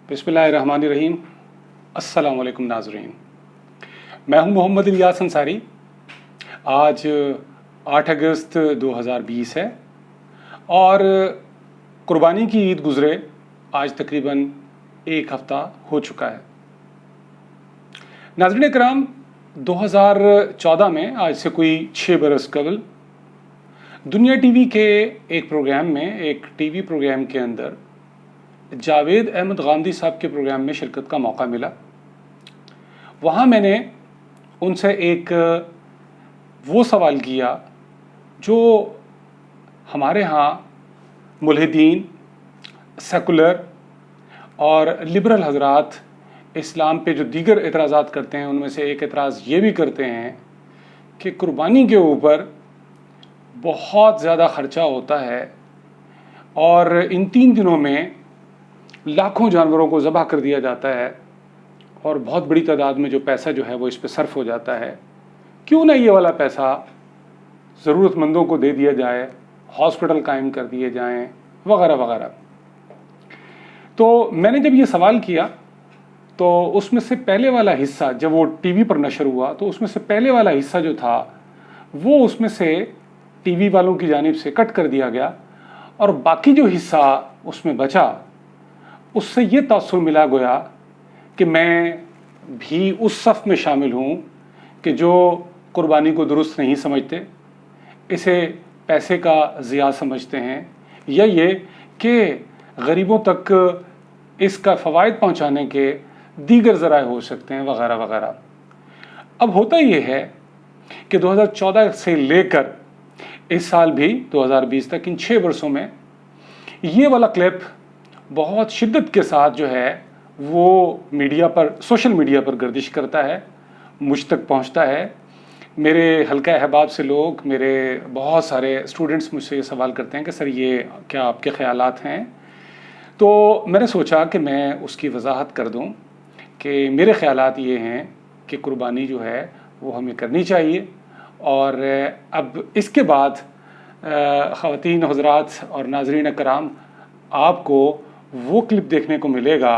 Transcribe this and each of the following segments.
بسم اللہ الرحمن الرحیم. السلام علیکم ناظرین. میں ہوں محمد الیاس انصاری. آج 8 اگست 2020 ہے اور قربانی کی عید گزرے آج تقریباً 1 ہفتہ ہو چکا ہے. ناظرین کرام، 2014 میں آج سے کوئی 6 برس قبل دنیا ٹی وی کے ایک پروگرام میں، ایک ٹی وی پروگرام کے اندر جاوید احمد غامدی صاحب کے پروگرام میں شرکت کا موقع ملا. وہاں میں نے ان سے ایک وہ سوال کیا جو ہمارے ہاں ملحدین، سیکولر اور لبرل حضرات اسلام پہ جو دیگر اعتراضات کرتے ہیں، ان میں سے ایک اعتراض یہ بھی کرتے ہیں کہ قربانی کے اوپر بہت زیادہ خرچہ ہوتا ہے اور ان 3 دنوں میں لاکھوں جانوروں کو ذبح کر دیا جاتا ہے اور بہت بڑی تعداد میں جو پیسہ جو ہے وہ اس پہ صرف ہو جاتا ہے. کیوں نہ یہ والا پیسہ ضرورت مندوں کو دے دیا جائے، ہاسپٹل قائم کر دیے جائیں وغیرہ وغیرہ. تو میں نے جب یہ سوال کیا تو اس میں سے پہلے والا حصہ جب وہ ٹی وی پر نشر ہوا تو اس میں سے پہلے والا حصہ جو تھا وہ اس میں سے ٹی وی والوں کی جانب سے کٹ کر دیا گیا اور باقی جو حصہ اس میں بچا اس سے یہ تاثر ملا گویا کہ میں بھی اس صف میں شامل ہوں کہ جو قربانی کو درست نہیں سمجھتے، اسے پیسے کا ضیاع سمجھتے ہیں، یا یہ کہ غریبوں تک اس کا فوائد پہنچانے کے دیگر ذرائع ہو سکتے ہیں وغیرہ وغیرہ. اب ہوتا یہ ہے کہ 2014 سے لے کر اس سال بھی 2020 تک ان 6 برسوں میں یہ والا کلپ بہت شدت کے ساتھ جو ہے وہ میڈیا پر، سوشل میڈیا پر گردش کرتا ہے، مجھ تک پہنچتا ہے. میرے حلقہ احباب سے لوگ، میرے بہت سارے اسٹوڈنٹس مجھ سے یہ سوال کرتے ہیں کہ سر یہ کیا آپ کے خیالات ہیں؟ تو میں نے سوچا کہ میں اس کی وضاحت کر دوں کہ میرے خیالات یہ ہیں کہ قربانی جو ہے وہ ہمیں کرنی چاہیے. اور اب اس کے بعد خواتین حضرات اور ناظرین کرام، آپ کو وہ کلپ دیکھنے کو ملے گا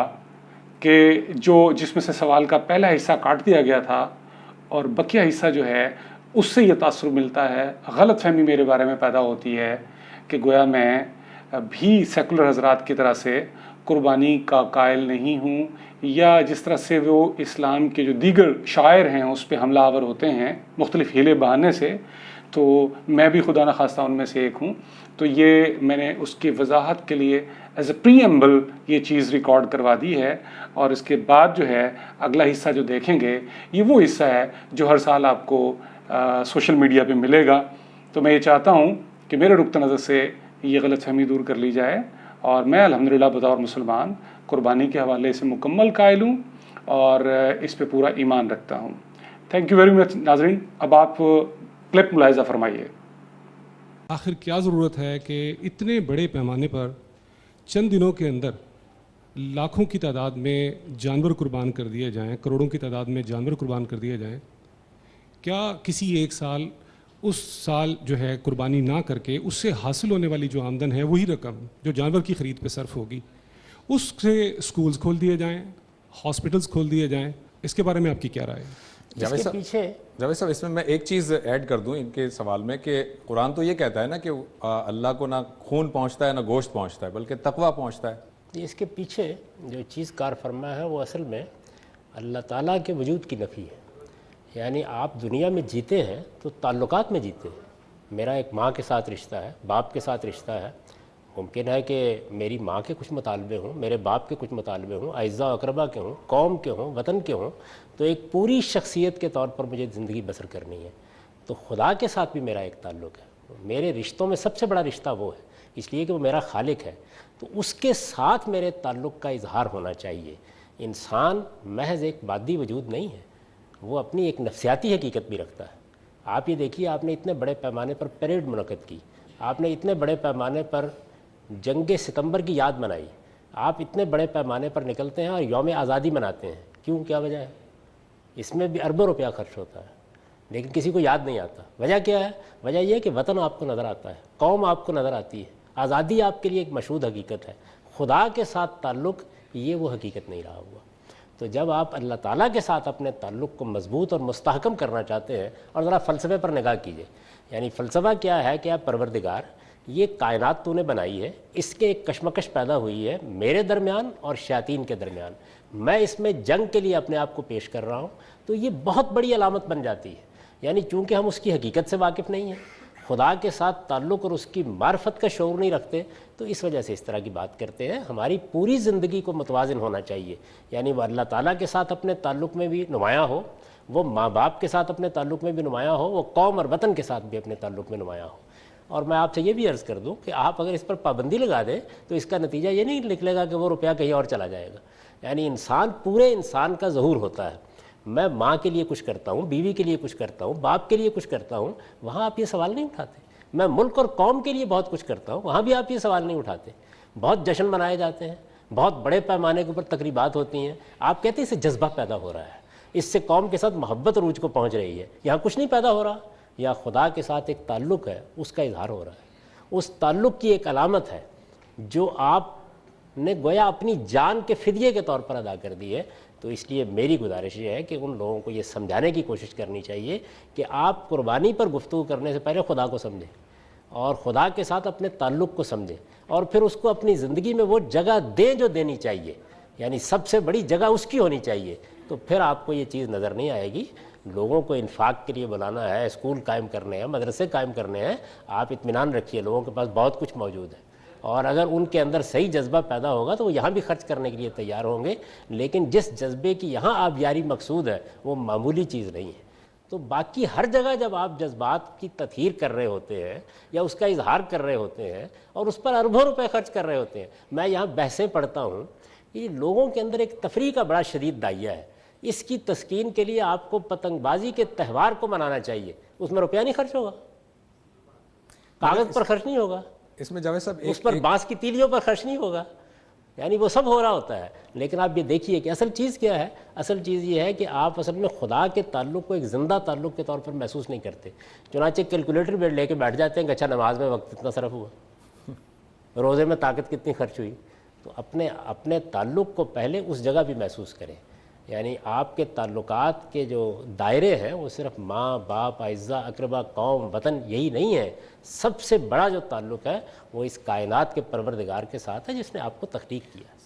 کہ جس میں سے سوال کا پہلا حصہ کاٹ دیا گیا تھا اور بقیہ حصہ جو ہے اس سے یہ تاثر ملتا ہے، غلط فہمی میرے بارے میں پیدا ہوتی ہے کہ گویا میں بھی سیکولر حضرات کی طرح سے قربانی کا قائل نہیں ہوں، یا جس طرح سے وہ اسلام کے جو دیگر شاعر ہیں اس پہ حملہ آور ہوتے ہیں مختلف ہیلے بہانے سے، تو میں بھی خدا نخواستہ ان میں سے ایک ہوں. تو یہ میں نے اس کی وضاحت کے لیے ایز اے پریمبل یہ چیز ریکارڈ کروا دی ہے. اور اس کے بعد جو ہے اگلا حصہ جو دیکھیں گے یہ وہ حصہ ہے جو ہر سال آپ کو سوشل میڈیا پہ ملے گا. تو میں یہ چاہتا ہوں کہ میرے نقطہ نظر سے یہ غلط فہمی دور کر لی جائے، اور میں الحمدللہ بطور مسلمان قربانی کے حوالے سے مکمل قائل ہوں اور اس پہ پورا ایمان رکھتا ہوں. تھینک یو ویری مچ ناظرین. اب آپ کلپ ملاحظہ فرمائیے. آخر کیا ضرورت ہے کہ اتنے بڑے پیمانے پر چند دنوں کے اندر لاکھوں کی تعداد میں جانور قربان کر دیے جائیں، کروڑوں کی تعداد میں جانور قربان کر دیے جائیں؟ کیا کسی ایک سال اس سال جو ہے قربانی نہ کر کے اس سے حاصل ہونے والی جو آمدن ہے وہی رقم جو جانور کی خرید پہ صرف ہوگی اس سے سکولز کھول دیے جائیں، ہاسپٹلز کھول دیے جائیں؟ اس کے بارے میں آپ کی کیا رائے ہے؟ جاوید صاحب اس میں ایک چیز ایڈ کر دوں ان کے سوال میں کہ قرآن تو یہ کہتا ہے نا کہ اللہ کو نہ خون پہنچتا ہے نہ گوشت پہنچتا ہے بلکہ تقویٰ پہنچتا ہے. اس کے پیچھے جو چیز کار فرما ہے وہ اصل میں اللہ تعالیٰ کے وجود کی نفی ہے. یعنی آپ دنیا میں جیتے ہیں تو تعلقات میں جیتے ہیں. میرا ایک ماں کے ساتھ رشتہ ہے، باپ کے ساتھ رشتہ ہے. ممکن ہے کہ میری ماں کے کچھ مطالبے ہوں، میرے باپ کے کچھ مطالبے ہوں، اعزاء و اقربا کے ہوں، قوم کے ہوں، وطن کے ہوں، تو ایک پوری شخصیت کے طور پر مجھے زندگی بسر کرنی ہے. تو خدا کے ساتھ بھی میرا ایک تعلق ہے. میرے رشتوں میں سب سے بڑا رشتہ وہ ہے، اس لیے کہ وہ میرا خالق ہے. تو اس کے ساتھ میرے تعلق کا اظہار ہونا چاہیے. انسان محض ایک مادی وجود نہیں ہے، وہ اپنی ایک نفسیاتی حقیقت بھی رکھتا ہے. آپ یہ دیکھیے، آپ نے اتنے بڑے پیمانے پر پیریڈ منعقد کی، آپ نے اتنے بڑے پیمانے پر جنگ ستمبر کی یاد منائی، آپ اتنے بڑے پیمانے پر نکلتے ہیں اور یوم آزادی مناتے ہیں. کیوں؟ کیا وجہ ہے؟ اس میں بھی اربوں روپیہ خرچ ہوتا ہے لیکن کسی کو یاد نہیں آتا. وجہ کیا ہے؟ وجہ یہ ہے کہ وطن آپ کو نظر آتا ہے، قوم آپ کو نظر آتی ہے، آزادی آپ کے لیے ایک مشہود حقیقت ہے. خدا کے ساتھ تعلق یہ وہ حقیقت نہیں رہا ہوا۔ تو جب آپ اللہ تعالیٰ کے ساتھ اپنے تعلق کو مضبوط اور مستحکم کرنا چاہتے ہیں، اور ذرا فلسفے پر نگاہ کیجئے، یعنی فلسفہ کیا ہے کہ آپ پروردگار یہ کائنات تو نے بنائی ہے، اس کے ایک کشمکش پیدا ہوئی ہے میرے درمیان اور شیاطین کے درمیان، میں اس میں جنگ کے لیے اپنے آپ کو پیش کر رہا ہوں، تو یہ بہت بڑی علامت بن جاتی ہے۔ یعنی چونکہ ہم اس کی حقیقت سے واقف نہیں ہیں، خدا کے ساتھ تعلق اور اس کی معرفت کا شعور نہیں رکھتے، تو اس وجہ سے اس طرح کی بات کرتے ہیں۔ ہماری پوری زندگی کو متوازن ہونا چاہیے، یعنی وہ اللہ تعالیٰ کے ساتھ اپنے تعلق میں بھی نمایاں ہو، وہ ماں باپ کے ساتھ اپنے تعلق میں بھی نمایاں ہو، وہ قوم اور وطن کے ساتھ بھی اپنے تعلق میں نمایاں ہو۔ اور میں آپ سے یہ بھی عرض کر دوں کہ آپ اگر اس پر پابندی لگا دیں تو اس کا نتیجہ یہ نہیں نکلے گا کہ وہ روپیہ کہیں اور چلا جائے گا۔ یعنی انسان، پورے انسان کا ظہور ہوتا ہے، میں ماں کے لیے کچھ کرتا ہوں، بیوی کے لیے کچھ کرتا ہوں، باپ کے لیے کچھ کرتا ہوں، وہاں آپ یہ سوال نہیں اٹھاتے۔ میں ملک اور قوم کے لیے بہت کچھ کرتا ہوں، وہاں بھی آپ یہ سوال نہیں اٹھاتے۔ بہت جشن منائے جاتے ہیں، بہت بڑے پیمانے کے اوپر تقریبات ہوتی ہیں، آپ کہتے ہیں اس سے جذبہ پیدا ہو رہا ہے، اس سے قوم کے ساتھ محبت عروج کو پہنچ رہی ہے۔ یہاں کچھ نہیں پیدا ہو رہا، یا خدا کے ساتھ ایک تعلق ہے، اس کا اظہار ہو رہا ہے، اس تعلق کی ایک علامت ہے جو آپ نے گویا اپنی جان کے فدیے کے طور پر ادا کر دی ہے۔ تو اس لیے میری گزارش یہ ہے کہ ان لوگوں کو یہ سمجھانے کی کوشش کرنی چاہیے کہ آپ قربانی پر گفتگو کرنے سے پہلے خدا کو سمجھیں، اور خدا کے ساتھ اپنے تعلق کو سمجھیں، اور پھر اس کو اپنی زندگی میں وہ جگہ دیں جو دینی چاہیے، یعنی سب سے بڑی جگہ اس کی ہونی چاہیے۔ تو پھر آپ کو یہ چیز نظر نہیں آئے گی۔ لوگوں کو انفاق کے لیے بلانا ہے، اسکول قائم کرنے ہیں، مدرسے قائم کرنے ہیں، آپ اطمینان رکھیے لوگوں کے پاس بہت کچھ موجود ہے، اور اگر ان کے اندر صحیح جذبہ پیدا ہوگا تو وہ یہاں بھی خرچ کرنے کے لیے تیار ہوں گے۔ لیکن جس جذبے کی یہاں آبیاری مقصود ہے وہ معمولی چیز نہیں ہے۔ تو باقی ہر جگہ جب آپ جذبات کی تطہیر کر رہے ہوتے ہیں یا اس کا اظہار کر رہے ہوتے ہیں اور اس پر اربوں روپے خرچ کر رہے ہوتے ہیں، میں یہاں بحثیں پڑھتا ہوں کہ لوگوں کے اندر ایک تفریح کا بڑا شدید داعیہ ہے، اس کی تسکین کے لیے آپ کو پتنگ بازی کے تہوار کو منانا چاہیے، اس میں روپیہ نہیں خرچ ہوگا، کاغذ پر خرچ نہیں ہوگا، اس میں جاوید صاحب اس پر بانس کی تیلیوں پر خرچ نہیں ہوگا، یعنی وہ سب ہو رہا ہوتا ہے۔ لیکن آپ یہ دیکھیے کہ اصل چیز کیا ہے؟ اصل چیز یہ ہے کہ آپ اصل میں خدا کے تعلق کو ایک زندہ تعلق کے طور پر محسوس نہیں کرتے، چنانچہ کیلکولیٹر بیٹ لے کے بیٹھ جاتے ہیں کہ اچھا نماز میں وقت اتنا صرف ہوا، روزے میں طاقت کتنی خرچ ہوئی۔ تو اپنے تعلق کو پہلے اس جگہ بھی محسوس کریں، یعنی آپ کے تعلقات کے جو دائرے ہیں وہ صرف ماں باپ اعزاء اقربا قوم وطن یہی نہیں ہے، سب سے بڑا جو تعلق ہے وہ اس کائنات کے پروردگار کے ساتھ ہے جس نے آپ کو تخلیق کیا۔